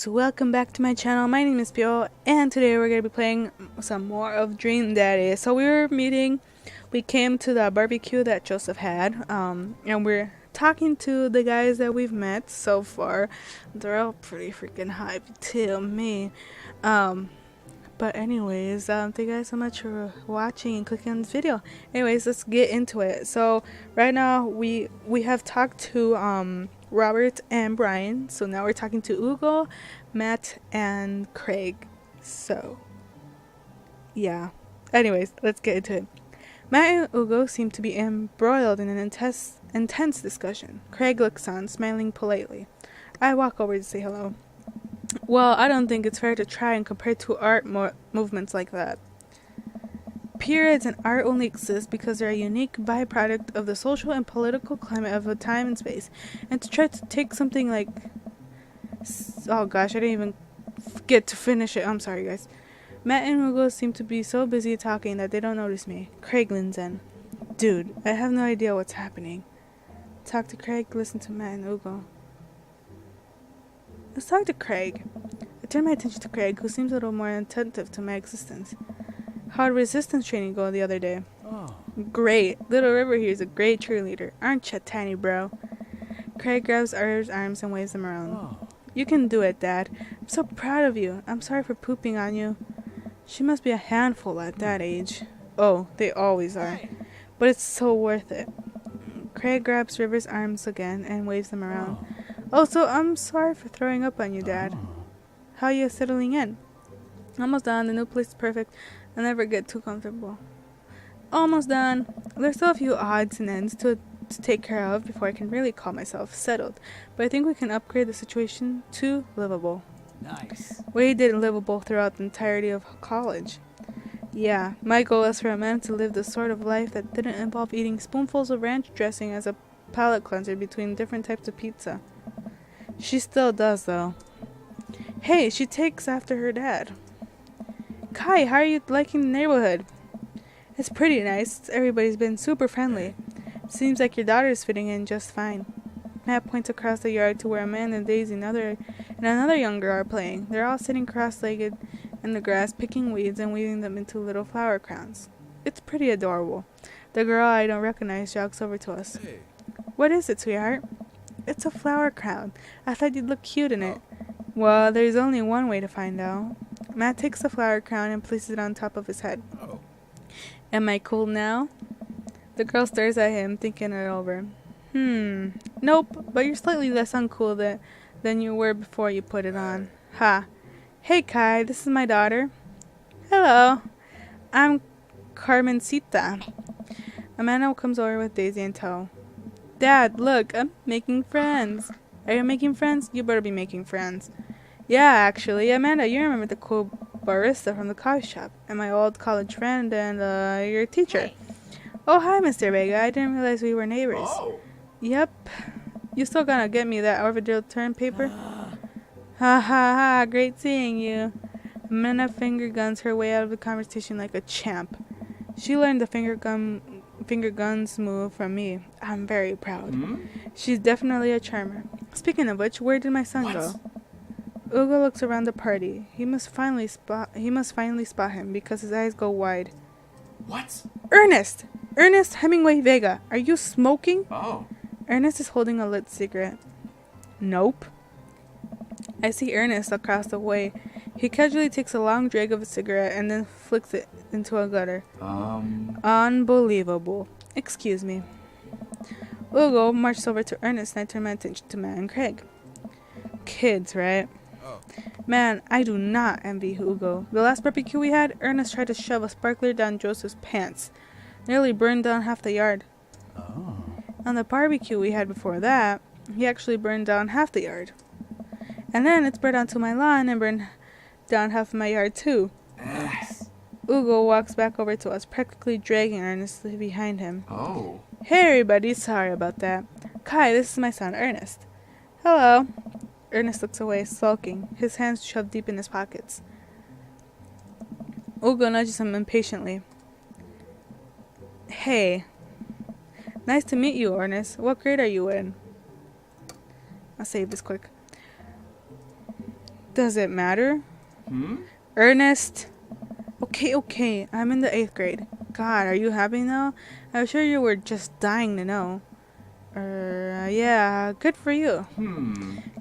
welcome back to my channel. My name is Pio, and today we're going to be playing some more of Dream Daddy. So we came to the barbecue that Joseph had, and we're talking to the guys that we've met so far. They're all pretty freaking hype to me. But anyways, thank you guys so much for watching and clicking on this video. Anyways, let's get into it. So right now we have talked to Robert and Brian. So now we're talking to Ugo, Matt, and Craig. So yeah. Anyways, let's get into it. Matt and Ugo seem to be embroiled in an intense discussion. Craig looks on, smiling politely. I walk over to say hello. Well, I don't think it's fair to try and compare two art movements like that. Periods in art only exist because they're a unique byproduct of the social and political climate of a time and space. And to try to take something like... Oh gosh, I didn't even get to finish it. I'm sorry, guys. Matt and Ugo seem to be so busy talking that they don't notice me. Craig leans in. Dude, I have no idea what's happening. Talk to Craig, listen to Matt and Ugo. Let's talk to Craig. I turn my attention to Craig, who seems a little more attentive to my existence. How'd resistance training go the other day? Oh. Great. Little River here is a great cheerleader. Aren't ya, tiny bro? Craig grabs Arthur's arms and waves them around. Oh. You can do it, Dad. I'm so proud of you. I'm sorry for pooping on you. She must be a handful at that age. Oh, they always are. But it's so worth it. Craig grabs River's arms again and waves them around. Also, I'm sorry for throwing up on you, Dad. How are you settling in? Almost done. The new place is perfect. I'll never get too comfortable. Almost done. There's still a few odds and ends to take care of before I can really call myself settled. But I think we can upgrade the situation to livable. Nice. We did livable throughout the entirety of college. Yeah, my goal is for a man to live the sort of life that didn't involve eating spoonfuls of ranch dressing as a palate cleanser between different types of pizza. She still does, though. Hey, she takes after her dad. Kai, how are you liking the neighborhood? It's pretty nice. Everybody's been super friendly. Seems like your daughter's fitting in just fine. Matt points across the yard to where Amanda and Daisy and another young girl are playing. They're all sitting cross-legged in the grass, picking weeds and weaving them into little flower crowns. It's pretty adorable. The girl I don't recognize jogs over to us. Hey. What is it, sweetheart? It's a flower crown. I thought you'd look cute in it. Well, there's only one way to find out. Matt takes the flower crown and places it on top of his head. Oh. Am I cool now? The girl stares at him, thinking it over. Nope, but you're slightly less uncool than you were before you put it on. Ha. Hey, Kai, this is my daughter. Hello. I'm Carmencita. Amanda comes over with Daisy in tow. Dad, look, I'm making friends. Are you making friends? You better be making friends. Yeah, actually, Amanda, you remember the cool barista from the coffee shop, and my old college friend, and your teacher. Hey. Oh, hi, Mr. Vega. I didn't realize we were neighbors. Oh. Yep. You still gonna get me that Orville turn paper? Ha ha ha, great seeing you. Amanda finger guns her way out of the conversation like a champ. She learned the finger guns move from me. I'm very proud. She's definitely a charmer. Speaking of which, where did my son go? Ugo looks around the party. He must finally spot him because his eyes go wide. What? Ernest Hemingway Vega. Are you smoking? Oh. Ernest is holding a lit cigarette. Nope. I see Ernest across the way. He casually takes a long drag of a cigarette and then flicks it into a gutter. Unbelievable. Excuse me. Ugo marches over to Ernest and I turn my attention to Matt and Craig. Kids, right? Oh. Man, I do not envy Ugo. The last barbecue we had, Ernest tried to shove a sparkler down Joseph's pants. Nearly burned down half the yard. Oh. On the barbecue we had before that, he actually burned down half the yard. And then it spread onto my lawn and burned down half of my yard too. Yes. Ugo walks back over to us, practically dragging Ernest behind him. Oh. Hey everybody, sorry about that. Kai, this is my son, Ernest. Hello. Ernest looks away, sulking, his hands shoved deep in his pockets. Ugo nudges him impatiently. Hey. Nice to meet you, Ernest. What grade are you in? I'll save this quick. Does it matter? Ernest. Okay. I'm in the 8th grade. God, are you happy now? I'm sure you were just dying to know. Yeah, good for you.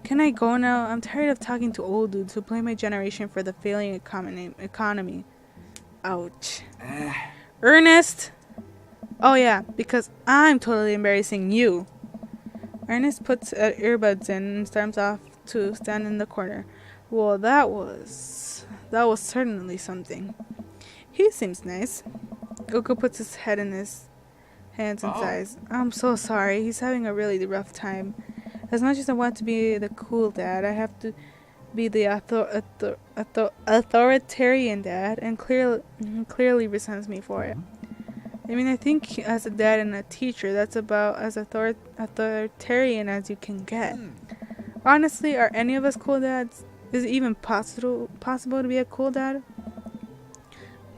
Can I go now? I'm tired of talking to old dudes who blame my generation for the failing economy. Ouch. Ernest! Oh yeah, because I'm totally embarrassing you. Ernest puts earbuds in and storms off to stand in the corner. Well, that was certainly something. He seems nice. Oko puts his head in his hands and sighs. I'm so sorry. He's having a really rough time. As much as I want to be the cool dad, I have to be the authoritarian dad, and clearly resents me for it. I mean, I think as a dad and a teacher, that's about as authoritarian as you can get. Honestly, are any of us cool dads? Is it even possible to be a cool dad?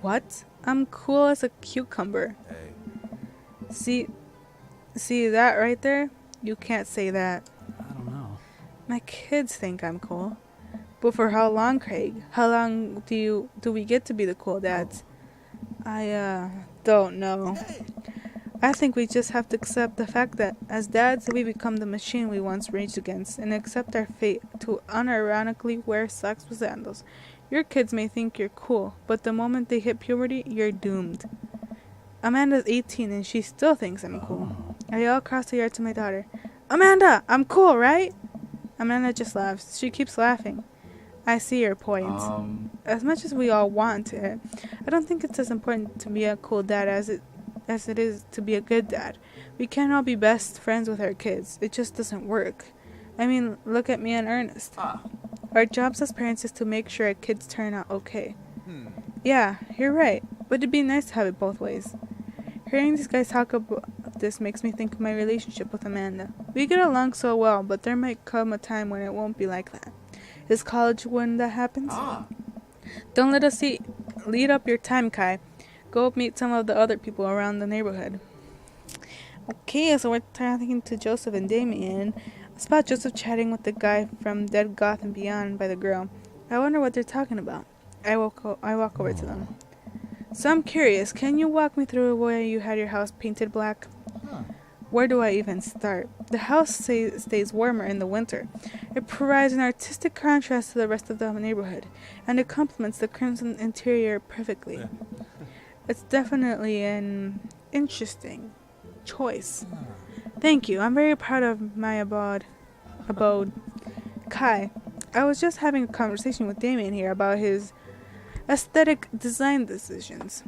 What? I'm cool as a cucumber. See that right there? You can't say that. I don't know. My kids think I'm cool. But for how long, Craig? How long do we get to be the cool dads? I don't know. I think we just have to accept the fact that as dads we become the machine we once raged against, and accept our fate to unironically wear socks with sandals. Your kids may think you're cool, but the moment they hit puberty, you're doomed. Amanda's 18 and she still thinks I'm cool. I yell across the yard to my daughter, Amanda, I'm cool, right? Amanda just laughs. She keeps laughing. I see your point. As much as we all want it, I don't think it's as important to be a cool dad as it is to be a good dad. We can't all be best friends with our kids. It just doesn't work. I mean, look at me and Ernest. Our jobs as parents is to make sure our kids turn out okay. Yeah, you're right. But it'd be nice to have it both ways. Hearing these guys talk about this makes me think of my relationship with Amanda. We get along so well, but there might come a time when it won't be like that. Is college when that happens? Don't let us lead up your time, Kai. Go meet some of the other people around the neighborhood. Okay, so we're talking to Joseph and Damien. I spot Joseph chatting with the guy from Dead Goth and Beyond by the grill. I wonder what they're talking about. I walk over to them. So I'm curious, can you walk me through why you had your house painted black? Where do I even start? The house stays warmer in the winter. It provides an artistic contrast to the rest of the neighborhood, and it complements the crimson interior perfectly. It's definitely an interesting choice. Thank you. I'm very proud of my abode. Kai, I was just having a conversation with Damien here about his aesthetic design decisions.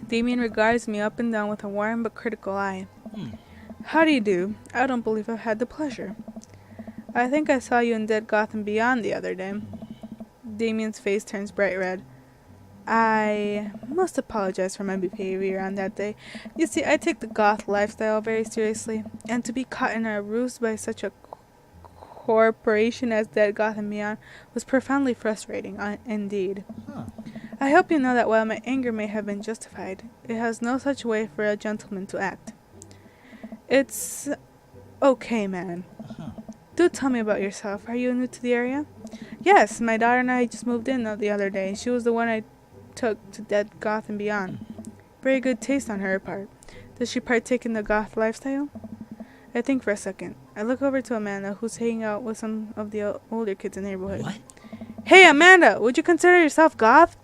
Damien regards me up and down with a warm but critical eye. How do you do? I don't believe I've had the pleasure. I think I saw you in Dead Goth and Beyond the other day. Damien's face turns bright red. I must apologize for my behavior on that day. You see, I take the goth lifestyle very seriously, and to be caught in a ruse by such a corporation as Dead Goth and Beyond was profoundly frustrating, indeed. I hope you know that while my anger may have been justified, it has no such way for a gentleman to act. It's okay, man. Do tell me about yourself. Are you new to the area? Yes, my daughter and I just moved in the other day. She was the one I took to Dead Goth and Beyond. Very good taste on her part. Does she partake in the goth lifestyle? I think for a second. I look over to Amanda, who's hanging out with some of the older kids in the neighborhood. What? Hey, Amanda! Would you consider yourself goth?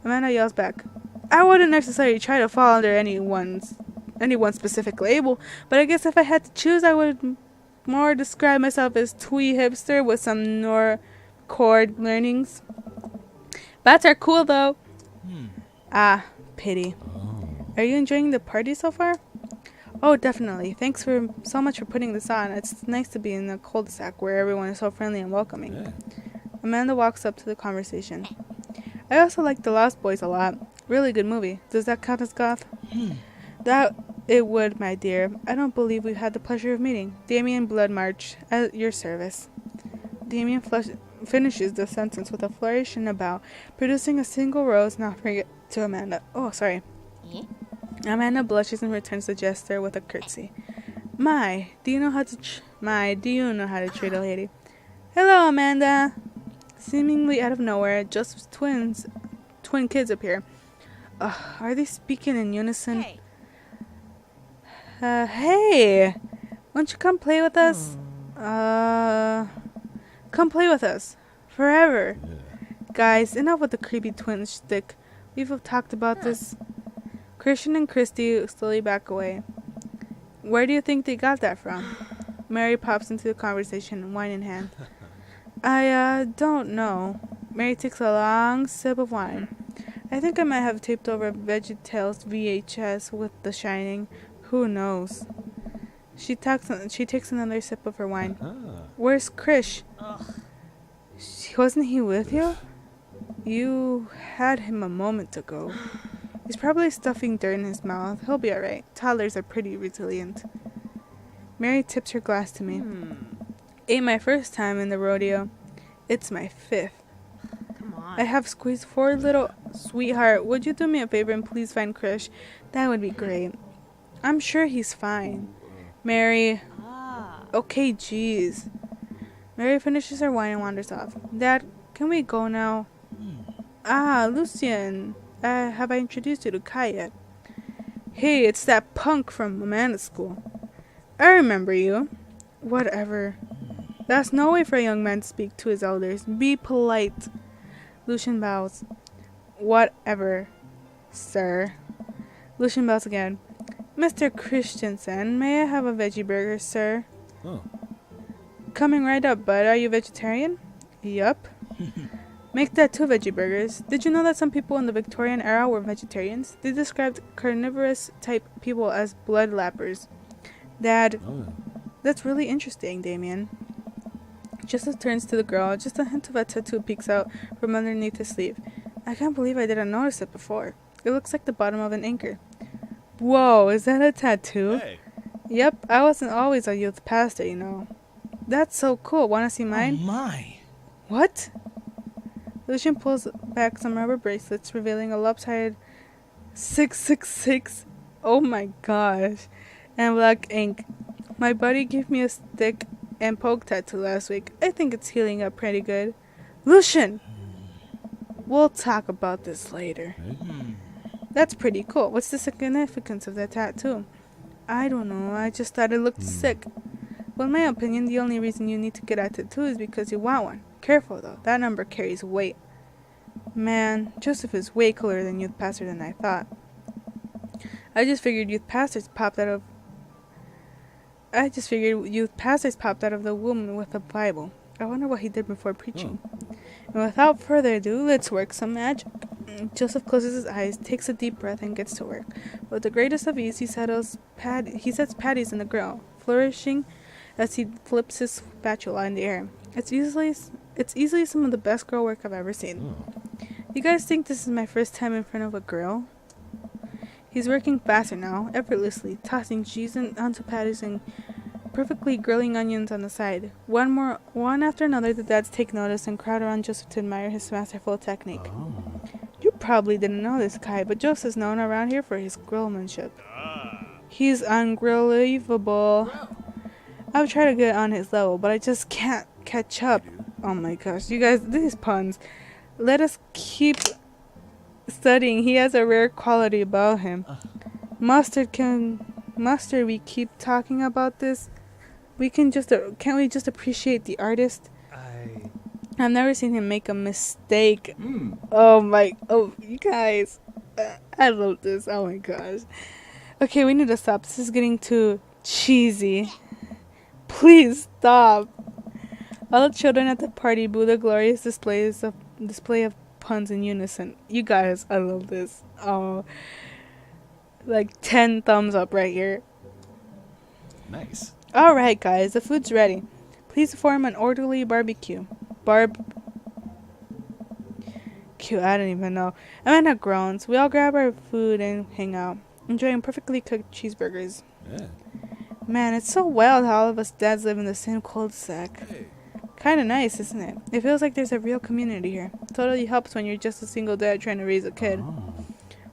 Amanda yells back. I wouldn't necessarily try to fall under any one specific label, but I guess if I had to choose, I would more describe myself as twee hipster with some chord learnings. Bats are cool, though. Ah, pity. Are you enjoying the party so far? Oh, definitely. Thanks so much for putting this on. It's nice to be in a cul-de-sac where everyone is so friendly and welcoming. Yeah. Amanda walks up to the conversation. I also like The Lost Boys a lot. Really good movie. Does that count as goth? That it would, my dear. I don't believe we've had the pleasure of meeting. Damien Bloodmarch, at your service. Damien finishes the sentence with a flourish and a bow, producing a single rose and offering it to Amanda. Oh, sorry. Amanda blushes and returns the gesture with a curtsy. Do you know how to treat a lady? Hello, Amanda. Seemingly out of nowhere, Joseph's twin kids appear. Are they speaking in unison? Hey! Won't you come play with us? Come play with us. Forever. Yeah. Guys, enough with the creepy twin shtick. We've talked about this. Christian and Christy slowly back away. Where do you think they got that from? Mary pops into the conversation, wine in hand. I don't know. Mary takes a long sip of wine. I think I might have taped over VeggieTales VHS with The Shining. Who knows? She takes another sip of her wine. Where's Krish? Wasn't he with you? You had him a moment ago. He's probably stuffing dirt in his mouth. He'll be alright. Toddlers are pretty resilient. Mary tips her glass to me. Ain't my first time in the rodeo. It's my 5th. Come on. I have squeezed 4 little... Sweetheart, would you do me a favor and please find Krish? That would be great. I'm sure he's fine. Mary... Okay, jeez. Mary finishes her wine and wanders off. Dad, can we go now? Lucian. Have I introduced you to Kai yet? Hey, it's that punk from Amanda's school. I remember you. Whatever. That's no way for a young man to speak to his elders. Be polite. Lucian bows. Whatever, sir. Lucian bows again. Mr. Christensen, may I have a veggie burger, sir? Coming right up, bud. Are you vegetarian? Yup. Make that 2 veggie burgers. Did you know that some people in the Victorian era were vegetarians? They described carnivorous type people as blood lappers. Dad, that's really interesting, Damien. Joseph turns to the girl. Just a hint of a tattoo peeks out from underneath his sleeve. I can't believe I didn't notice it before. It looks like the bottom of an anchor. Whoa, is that a tattoo? Hey. Yep, I wasn't always a youth pastor, you know. That's so cool. Want to see mine? Oh my. What? Lucian pulls back some rubber bracelets, revealing a lopsided 666. Oh my gosh. And black ink. My buddy gave me a stick and poke tattoo last week. I think it's healing up pretty good. Lucian! We'll talk about this later. That's pretty cool. What's the significance of that tattoo? I don't know. I just thought it looked sick. Well, in my opinion, the only reason you need to get a tattoo is because you want one. Careful, though. That number carries weight. Man, Joseph is way cooler than youth pastor than I thought. I just figured youth pastors popped out of the womb with a Bible. I wonder what he did before preaching. And without further ado, let's work some magic. Joseph closes his eyes, takes a deep breath, and gets to work. With the greatest of ease, he sets patties in the grill, flourishing as he flips his spatula in the air. It's easily some of the best grill work I've ever seen. You guys think this is my first time in front of a grill? He's working faster now, effortlessly, tossing cheese onto patties and perfectly grilling onions on the side. One after another, the dads take notice and crowd around Joseph to admire his masterful technique. You probably didn't know this, Kai, but Joseph's known around here for his grillmanship. He's ungrillable. I've tried to get on his level, but I just can't catch up. Oh my gosh, you guys, these puns. Let us keep studying. He has a rare quality about him. Mustard, we keep talking about this? Can't we just appreciate the artist? I've never seen him make a mistake. You guys. I love this. Oh my gosh. Okay, we need to stop. This is getting too cheesy. Please stop. All the children at the party boo the glorious display of puns in unison. You guys, I love this. Oh, like 10 thumbs up right here. Nice. Alright guys, the food's ready. Please form an orderly barbecue. I don't even know. Amanda groans. We all grab our food and hang out, enjoying perfectly cooked cheeseburgers. Yeah. Man, it's so wild how all of us dads live in the same cul-de-sac. Kinda nice, isn't it? It feels like there's a real community here. Totally helps when you're just a single dad trying to raise a kid.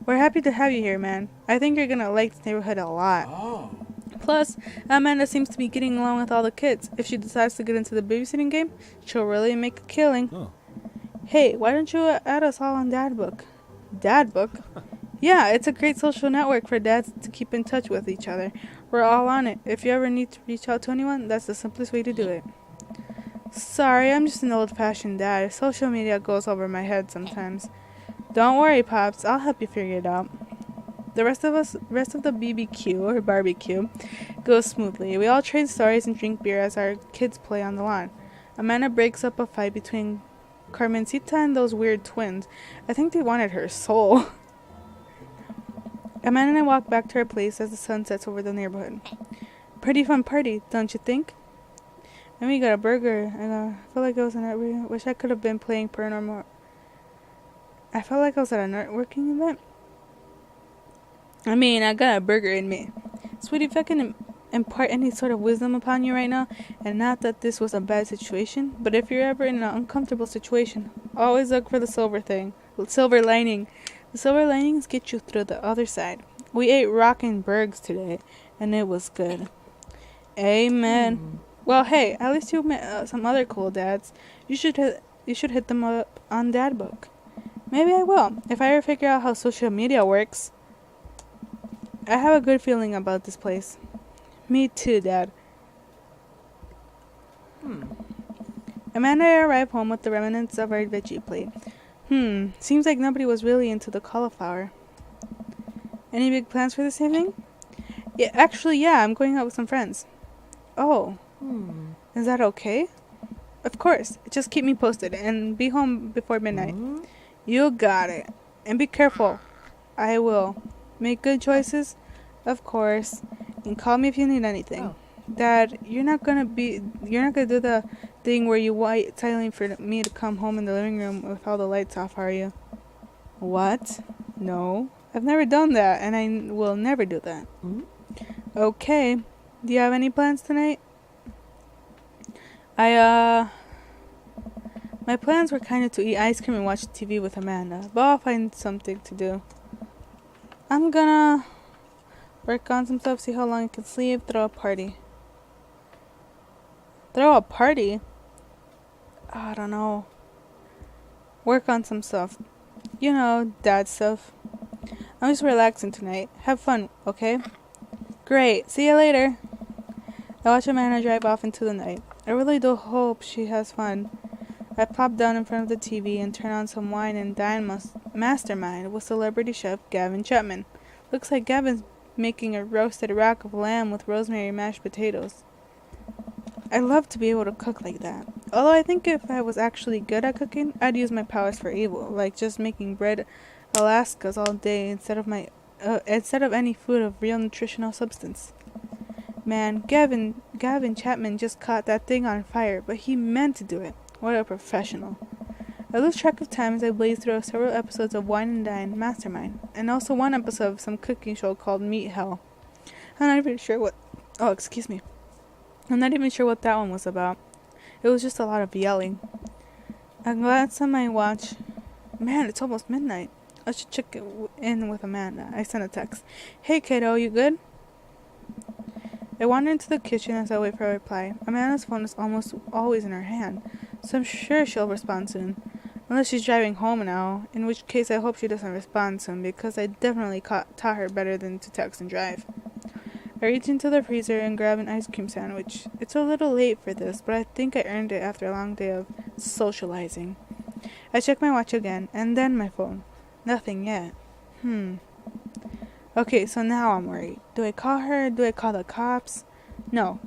We're happy to have you here, man. I think you're gonna like this neighborhood a lot. Plus, Amanda seems to be getting along with all the kids. If she decides to get into the babysitting game, she'll really make a killing. Hey, why don't you add us all on DADBOOK? DADBOOK? Yeah, it's a great social network for dads to keep in touch with each other. We're all on it. If you ever need to reach out to anyone, that's the simplest way to do it. Sorry, I'm just an old-fashioned dad. Social media goes over my head sometimes. Don't worry, Pops. I'll help you figure it out. The rest of the BBQ or barbecue goes smoothly. We all trade stories and drink beer as our kids play on the lawn. Amanda breaks up a fight between Carmencita and those weird twins. I think they wanted her soul. Amanda and I walk back to our place as the sun sets over the neighborhood. Pretty fun party, don't you think? And we got a burger, and I felt like I was wish I could have been playing paranormal. I felt like I was at a networking event. I mean, I got a burger in me. Sweetie, if I can impart any sort of wisdom upon you right now, and not that this was a bad situation, but if you're ever in an uncomfortable situation, always look for the silver lining. The silver linings get you through the other side. We ate rockin' burgers today, and it was good. Amen. Well, hey, at least you met some other cool dads. You should hit them up on DADBOOK. Maybe I will, if I ever figure out how social media works. I have a good feeling about this place. Me too, Dad. Amanda and I arrive home with the remnants of our veggie plate. Seems like nobody was really into the cauliflower. Any big plans for this evening? Yeah, I'm going out with some friends. Oh. Is that okay? Of course. Just keep me posted and be home before midnight. You got it. And be careful. I will. Make good choices? Of course. And call me if you need anything. Dad, you're not gonna do the thing where you wait silently for me to come home in the living room with all the lights off, are you? What? No. I've never done that, and I will never do that. Okay. Do you have any plans tonight? My plans were kind of to eat ice cream and watch TV with Amanda, but I'll find something to do. I'm gonna work on some stuff, see how long I can sleep, throw a party. Throw a party? I don't know. Work on some stuff. You know, dad stuff. I'm just relaxing tonight. Have fun, okay? Great. See you later. I watch Amanda drive off into the night. I really do hope she has fun. I plop down in front of the TV and turn on some wine and dine mastermind with celebrity chef Gavin Chapman. Looks like Gavin's making a roasted rack of lamb with rosemary mashed potatoes. I love to be able to cook like that. Although I think if I was actually good at cooking, I'd use my powers for evil, like just making bread Alaskas all day instead of any food of real nutritional substance. Man, Gavin Chapman just caught that thing on fire, but he meant to do it. What a professional. I lose track of time as I blaze through several episodes of Wine and Dine Mastermind, and also one episode of some cooking show called Meat Hell. I'm not even sure what that one was about. It was just a lot of yelling. I glance at my watch. Man, it's almost midnight. I should check in with Amanda. I sent a text. Hey kiddo, you good? I wander into the kitchen as I wait for a reply. Amanda's phone is almost always in her hand, so I'm sure she'll respond soon. Unless she's driving home now, in which case I hope she doesn't respond soon, because I definitely taught her better than to text and drive. I reach into the freezer and grab an ice cream sandwich. It's a little late for this, but I think I earned it after a long day of socializing. I check my watch again, and then my phone. Nothing yet. Okay, so now I'm worried. Do I call her? Do I call the cops? No,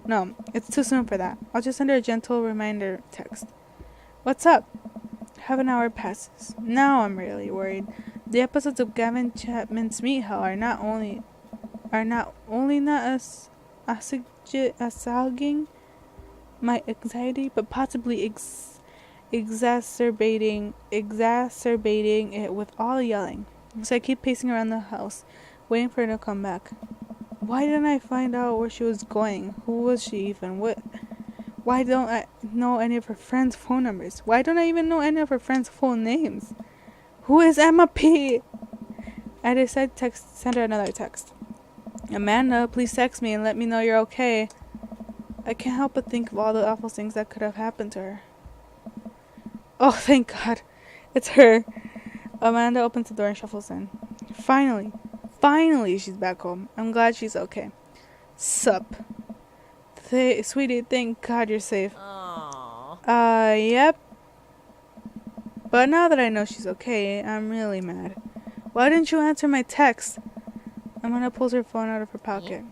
it's too soon for that. I'll just send her a gentle reminder text. What's up? Half an hour passes. Now I'm really worried. The episodes of Gavin Chapman's Meat Hell are not only not assuaging my anxiety, but possibly exacerbating it with all the yelling. So I keep pacing around the house, waiting for her to come back. Why didn't I find out where she was going? Who was she even? Why don't I know any of her friends' phone numbers? Why don't I even know any of her friends' full names? Who is Emma P? I decide to send her another text. Amanda, please text me and let me know you're okay. I can't help but think of all the awful things that could have happened to her. Oh, thank God. It's her. Amanda opens the door and shuffles in. Finally, she's back home. I'm glad she's okay. Sup. Sweetie, thank God you're safe. Yep. But now that I know she's okay, I'm really mad. Why didn't you answer my text? Amanda pulls her phone out of her pocket.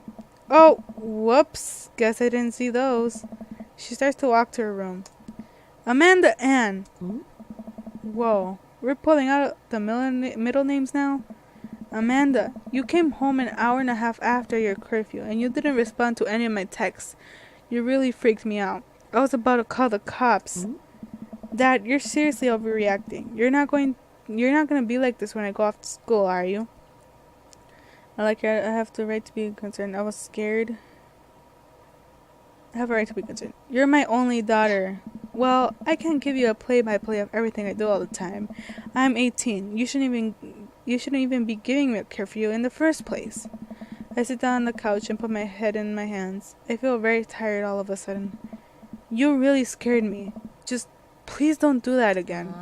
Oh, whoops. Guess I didn't see those. She starts to walk to her room. Amanda Ann. Whoa. We're pulling out the middle names now? Amanda, you came home an hour and a half after your curfew, and you didn't respond to any of my texts. You really freaked me out. I was about to call the cops. Dad, you're seriously overreacting. You're not gonna be like this when I go off to school, are you? I have the right to be concerned. I was scared. I have a right to be concerned. You're my only daughter. Well, I can't give you a play-by-play of everything I do all the time. I'm 18. You shouldn't even be giving me a curfew in the first place. I sit down on the couch and put my head in my hands. I feel very tired all of a sudden. You really scared me. Just please don't do that again.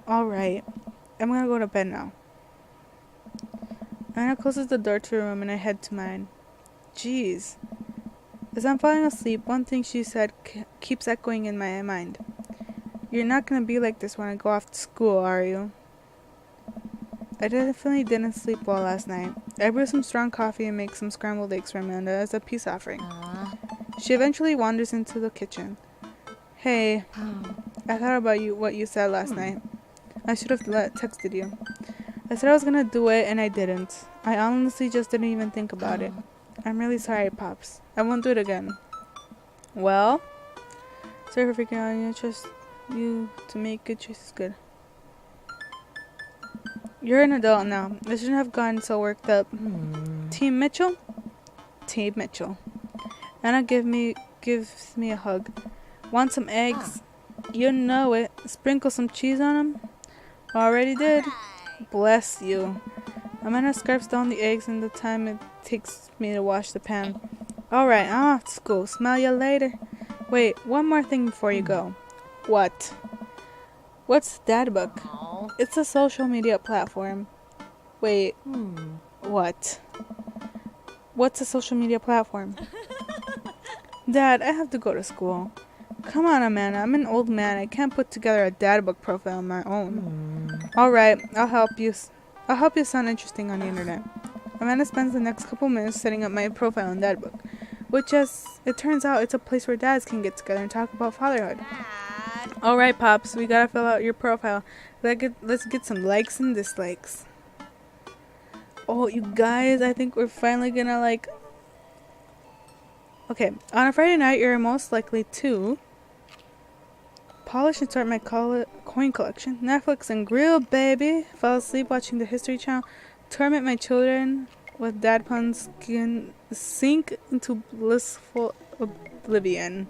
Alright. I'm gonna go to bed now. Anna closes the door to her room and I head to mine. Jeez. As I'm falling asleep, one thing she said keeps echoing in my mind. You're not gonna be like this when I go off to school, are you? I definitely didn't sleep well last night. I brew some strong coffee and make some scrambled eggs for Amanda as a peace offering. She eventually wanders into the kitchen. Hey, I thought about what you said last night. I should have texted you. I said I was gonna do it and I didn't. I honestly just didn't even think about it. I'm really sorry, Pops. I won't do it again. Well, sorry for freaking out on you. Trust you to make good choices good. You're an adult now. I shouldn't have gotten so worked up. Team Mitchell? Team Mitchell. Anna gives me a hug. Want some eggs? You know it. Sprinkle some cheese on them? Already did. Bless you. Amanda scarfs down the eggs in the time it takes me to wash the pan. Alright, I'm off to school. Smell you later. Wait, one more thing before you go. What? What's DADBOOK? It's a social media platform. Wait, what? What's a social media platform? Dad, I have to go to school. Come on, Amanda. I'm an old man. I can't put together a DADBOOK profile on my own. Alright, I'll help you. I'll help you sound interesting on the internet. Amanda spends the next couple minutes setting up my profile on DADBOOK, which, as it turns out, it's a place where dads can get together and talk about fatherhood. Alright, Pops, we gotta fill out your profile. Let's get some likes and dislikes. Oh, you guys, I think we're finally gonna, Okay, on a Friday night, you're most likely to polish and sort my coin collection, Netflix and grill, baby, fall asleep watching the History Channel, torment my children with dad puns, sink into blissful oblivion.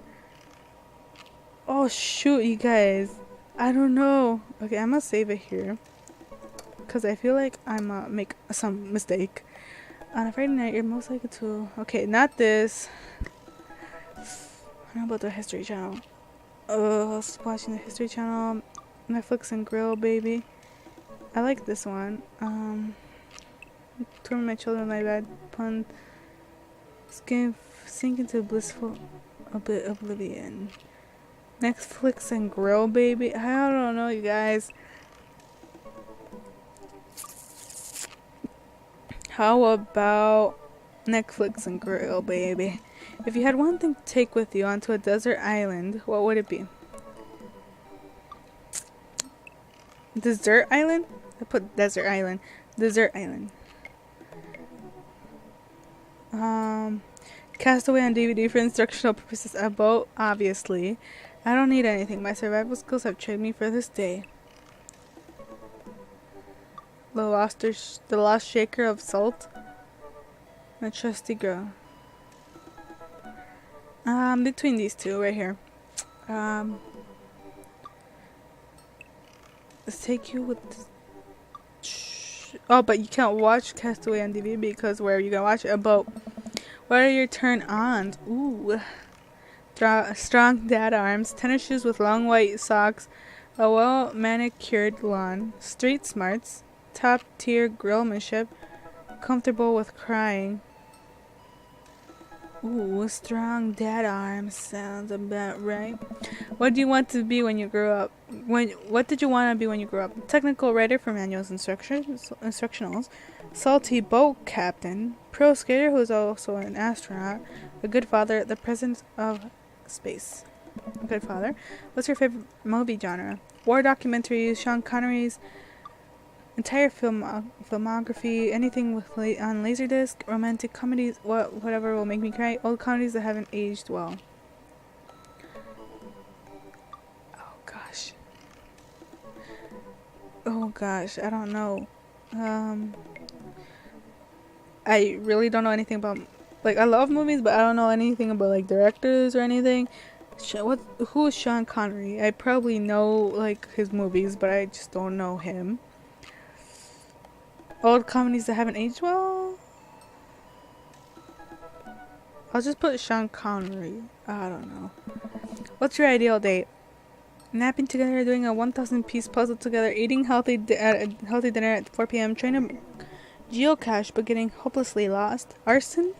Oh shoot, you guys, I don't know. Okay, I'm gonna save it here because I feel like I'm make some mistake. On a Friday night, you're most likely to. Okay, not this. How about the History Channel? Watching the History Channel, Netflix and grill, baby. I like this one. Torment my children, my bad pun. Sink into blissful oblivion. Netflix and grill, baby. I don't know, you guys. How about Netflix and grill, baby? If you had one thing to take with you onto a desert island, what would it be? Desert island? I put desert island. Desert island. Castaway on DVD for instructional purposes. A boat, obviously. I don't need anything. My survival skills have trained me for this day. The lost shaker of salt. My trusty girl. Between these two right here. Let's take you with this. Oh, but you can't watch Castaway on DVD because where are you gonna watch it? A boat. What are your turn-ons? Ooh. Strong dad arms, tennis shoes with long white socks, A well manicured lawn, street smarts, top tier grillmanship, comfortable with crying. Ooh, strong dad arms sounds about right. What do you want to be when you grow up? What did you want to be when you grew up? Technical writer for manuals instructionals, salty boat captain, pro skater who is also an astronaut, a good father, the president of space. A good father. What's your favorite movie genre? War documentaries, Sean Connery's entire filmography, anything with on Laserdisc, romantic comedies, whatever will make me cry, old comedies that haven't aged well. Oh gosh, I don't know. I really don't know anything about, like, I love movies, but I don't know anything about, like, directors or anything. Who is Sean Connery? I probably know, like, his movies, but I just don't know him. Old comedies that haven't aged well? I'll just put Sean Connery. I don't know. What's your ideal date? Napping together, doing a 1,000-piece puzzle together, eating healthy dinner at 4 p.m., trying to geocache but getting hopelessly lost, arson,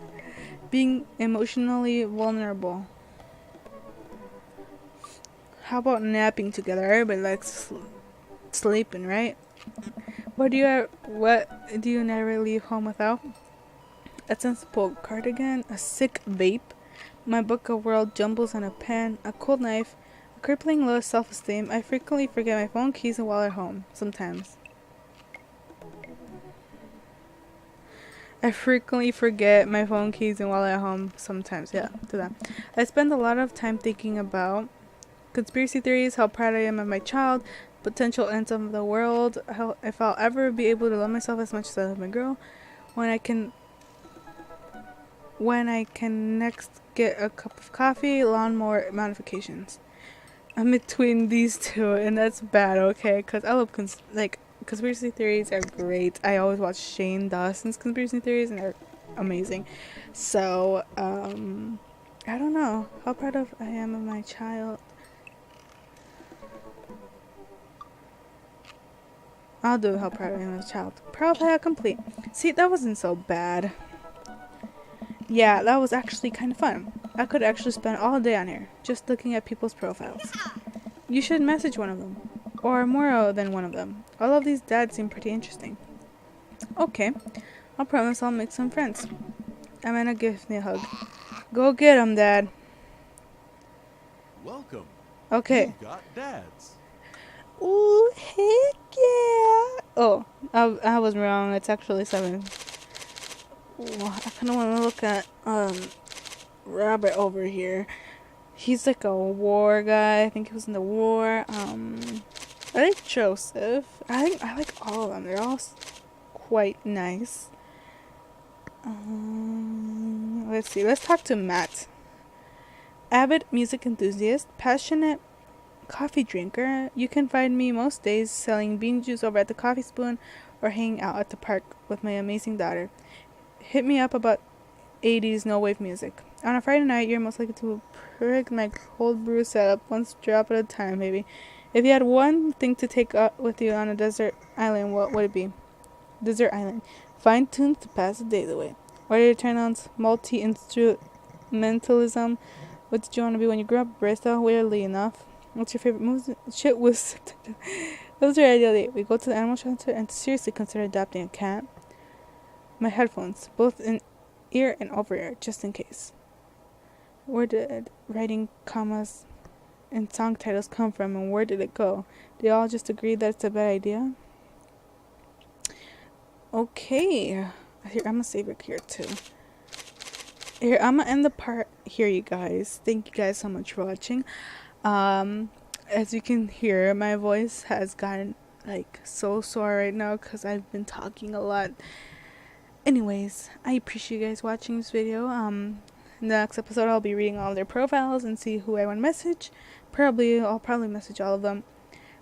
being emotionally vulnerable. How about napping together? Everybody likes sleeping, right? What do you never leave home without? A sensible cardigan, a sick vape, my book of world jumbles and a pen, a cold knife, a crippling low self-esteem. I frequently forget my phone, keys, and wallet at home. Sometimes. I frequently forget my phone, keys, and wallet at home. Sometimes, yeah, do that. I spend a lot of time thinking about conspiracy theories, how proud I am of my child, potential ends of the world, how if I'll ever be able to love myself as much as I love my girl, when I can next get a cup of coffee, lawnmower modifications. I'm between these two, and that's bad, okay? Because I love conspiracy theories are great. I always watch Shane Dawson's conspiracy theories, and they're amazing. So, I don't know how proud I am of my child. I'll do how proud I am of my child. Profile complete. See, that wasn't so bad. Yeah, that was actually kind of fun. I could actually spend all day on here, just looking at people's profiles. You should message one of them. Or more than one of them. All of these dads seem pretty interesting. Okay, I'll promise I'll make some friends. Amanda gives me a hug. Go get 'em, Dad. Welcome. Okay. You got dads. Ooh, heck yeah. Oh, I was wrong. It's actually 7. Ooh, I kind of want to look at Robert over here. He's like a war guy. I think he was in the war. I like Joseph. I like all of them. They're all quite nice. Let's see. Let's talk to Matt. Avid music enthusiast, passionate coffee drinker. You can find me most days selling bean juice over at the Coffee Spoon or hanging out at the park with my amazing daughter. Hit me up about 80s no wave music. On a Friday night, you're most likely to prig my cold brew setup one drop at a time, maybe. If you had one thing to take with you on a desert island, what would it be? Desert island. Fine tunes to pass the days away. What are your turn-ons? Multi-instrumentalism. What did you want to be when you grew up? Barista, weirdly enough. What's your favorite movie? Shit was... Those are ideal date. We go to the animal shelter and seriously consider adopting a cat. My headphones, both in ear and over ear, just in case. Where did writing commas and song titles come from, and where did it go? They all just agree that it's a bad idea? Okay. Here, I'm gonna save it here too. Here, I'm gonna end the part here, you guys. Thank you guys so much for watching. As you can hear, my voice has gotten like so sore right now because I've been talking a lot. Anyways, I appreciate you guys watching this video. In the next episode, I'll be reading all their profiles and see who I want to message. I'll probably message all of them.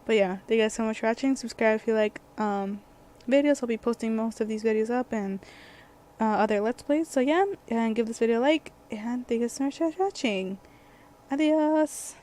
But yeah, thank you guys so much for watching. Subscribe if you like videos. I'll be posting most of these videos up and other Let's Plays. So yeah, and give this video a like. And thank you so much for watching. Adios.